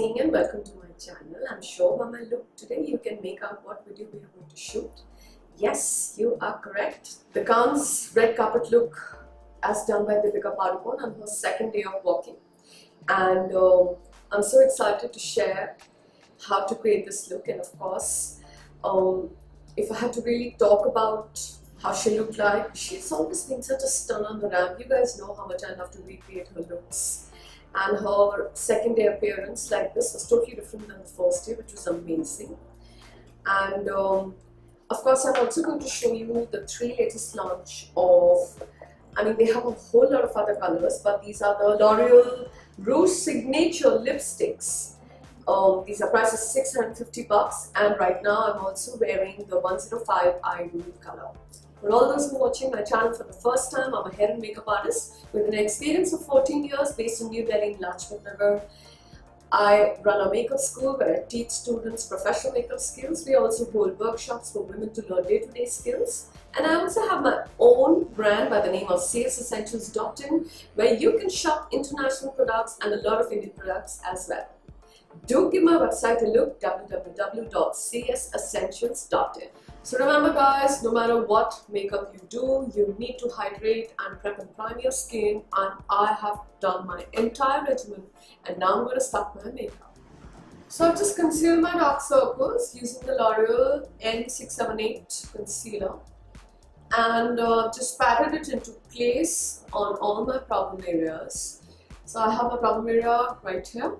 Singh and welcome to my channel. I'm sure by my look today you can make out what video we are going to shoot. Yes, you are correct. The Cannes red carpet look as done by Deepika Padukone on her second day of walking. And I'm so excited to share how to create this look. And of course, if I had to really talk about how she looked like, she's always been such a stunner on the ramp. You guys know how much I love to recreate her looks. And her second day appearance like this was totally different than the first day, which was amazing. And of course, I'm also going to show you the 3 latest launch of, they have a whole lot of other colors, but these are the L'Oreal Rouge Signature lipsticks. These are priced at $650, and right now I'm also wearing the 105 Eye Nude color. For all those who are watching my channel for the first time, I'm a hair and makeup artist with an experience of 14 years based in New Delhi, Lash. I run a makeup school where I teach students professional makeup skills. We also hold workshops for women to learn day-to-day skills. And I also have my own brand by the name of csessentials.in, where you can shop international products and a lot of Indian products as well. Do give my website a look, www.csessentials.in. So remember guys, no matter what makeup you do, you need to hydrate and prep and prime your skin, and I have done my entire regimen and now I'm going to start my makeup. So I've just concealed my dark circles using the L'Oreal N678 concealer and just patted it into place on all my problem areas. So I have my problem area right here,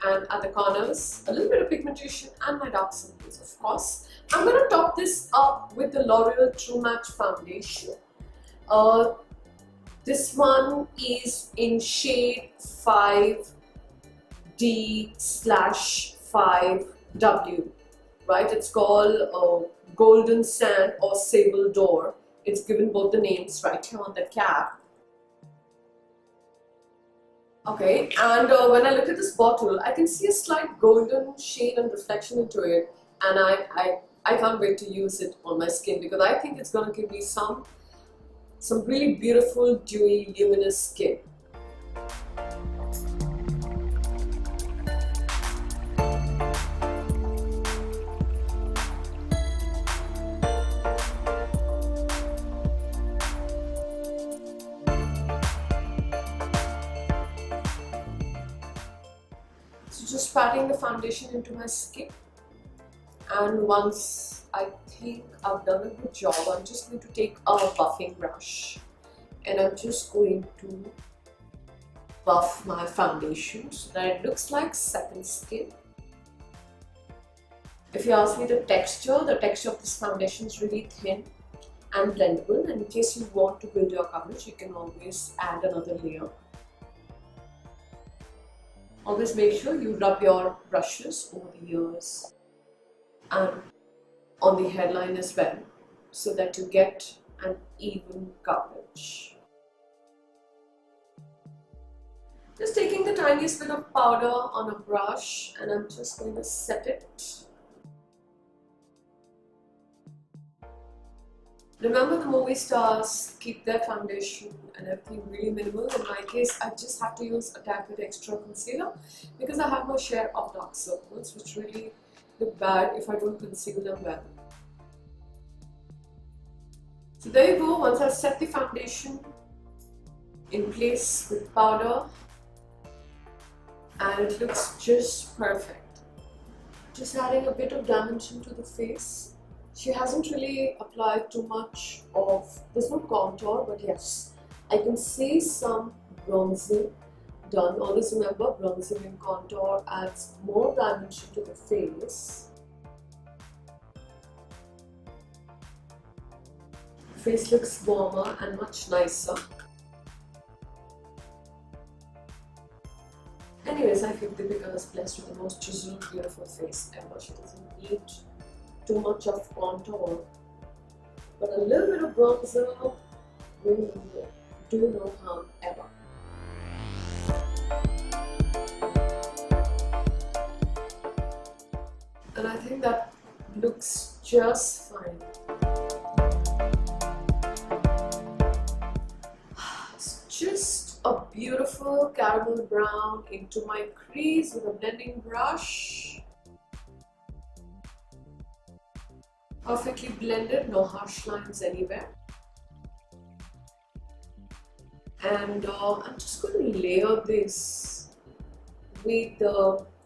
and at the corners, a little bit of pigmentation and my dark circles, of course. I'm going to top this up with the L'Oreal True Match foundation. This one is in shade 5D/5W, right? It's called Golden Sand or Sable Door. It's given both the names right here on the cap. Okay, and when I look at this bottle, I can see a slight golden shade and reflection into it, and I can't wait to use it on my skin because I think it's going to give me some really beautiful, dewy, luminous skin. So just patting the foundation into my skin, and once I think I've done a good job, I'm just going to take a buffing brush and I'm just going to buff my foundation so that it looks like second skin. If you ask me the texture of this foundation is really thin and blendable, and in case you want to build your coverage, you can always add another layer. Always make sure you rub your brushes over the ears and on the hairline as well, so that you get an even coverage. Just taking the tiniest bit of powder on a brush, and I'm just going to set it. Remember, the movie stars keep their foundation and everything really minimal. In my case, I just have to use a tad bit extra concealer because I have my share of dark circles which really look bad if I don't conceal them well. So there you go. Once I've set the foundation in place with powder, and it looks just perfect. Just adding a bit of dimension to the face. She hasn't really applied too much of, there's no contour, but yes, I can see some bronzing done. Always remember, bronzing and contour adds more dimension to the face. The face looks warmer and much nicer. Anyways, I feel Deepika is blessed with the most chiseled, beautiful face ever. She doesn't need too much of contour, but a little bit of bronzer will do no harm ever. And I think that looks just fine. It's just a beautiful lighter caramel brown into my crease with a blending brush. Perfectly blended, no harsh lines anywhere. And I'm just going to layer this with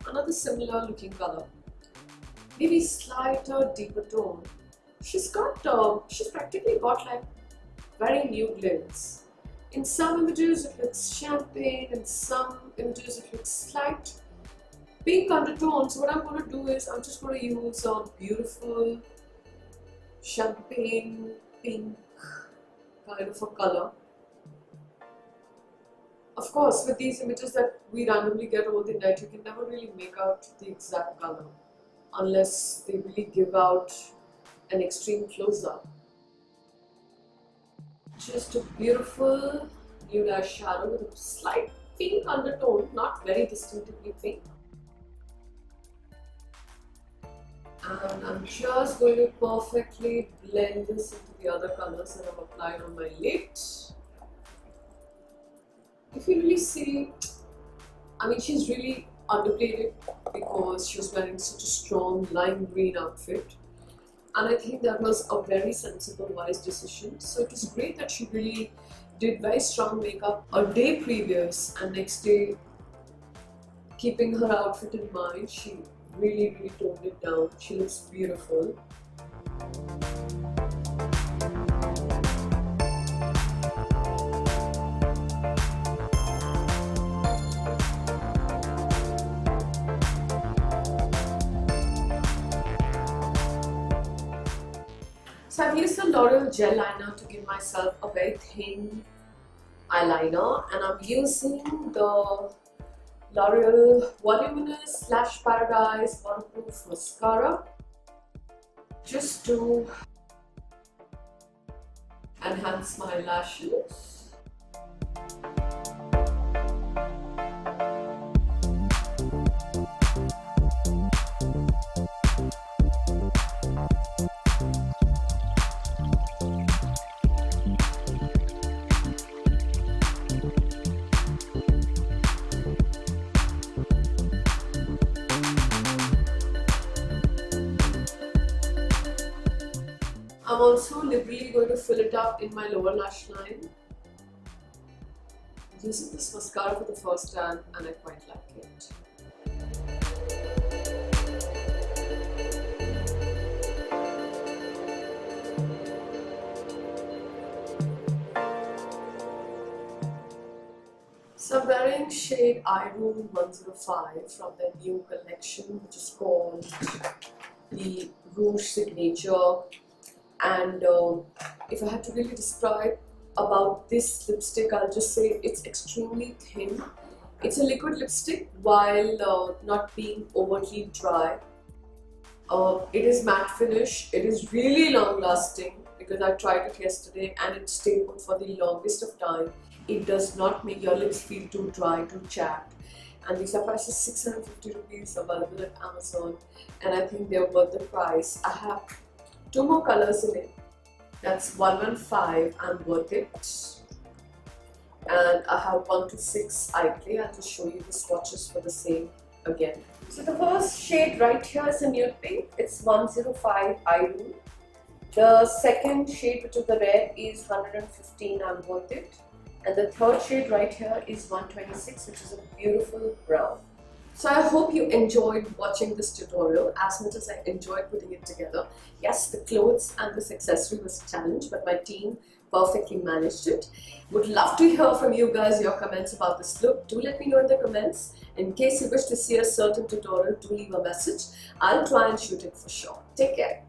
another similar looking color. Maybe slighter, deeper tone. She's practically got like very new glints. In some images it looks champagne, in some images it looks slight pink undertones. So what I'm going to do is I'm just going to use a beautiful champagne pink kind of a color. Of course, with these images that we randomly get over the net, you can never really make out the exact color unless they really give out an extreme close-up. Just a beautiful nude eyeshadow with a slight pink undertone, not very distinctively pink. And I'm just going to perfectly blend this into the other colors that I've applied on my lid. If you really see, I mean, she's really underplayed it because she was wearing such a strong lime green outfit. And I think that was a very sensible, wise decision. So it was great that she really did very strong makeup a day previous, and next day, keeping her outfit in mind, she really toned it down. She looks beautiful. So I've used the L'Oreal gel liner to give myself a very thin eyeliner, and I'm using the L'Oreal Voluminous Lash Paradise Waterproof Mascara just to enhance my lashes. I'm also liberally going to fill it up in my lower lash line. I'm using this mascara for the first time and I quite like it. So I'm wearing shade iRoom 105 from the new collection, which is called the Rouge Signature. And if I had to really describe about this lipstick, I'll just say it's extremely thin. It's a liquid lipstick while not being overly dry. It is matte finish. It is really long lasting because I tried it yesterday and it stayed put for the longest of time. It does not make your lips feel too dry, too chapped. And these are prices 650 rupees, available at Amazon, and I think they're worth the price. I have 2 more colors in it. That's 115 and worth it. And I have 1 to 6 eye play. I'll just show you the swatches for the same again. So the first shade right here is a nude pink. It's 105 iRoom. The second shade, which is the red, is 115 and worth it. And the third shade right here is 126, which is a beautiful brown. So I hope you enjoyed watching this tutorial as much as I enjoyed putting it together. Yes, the clothes and this accessory was a challenge, but my team perfectly managed it. Would love to hear from you guys your comments about this look. Do let me know in the comments. In case you wish to see a certain tutorial, do leave a message. I'll try and shoot it for sure. Take care.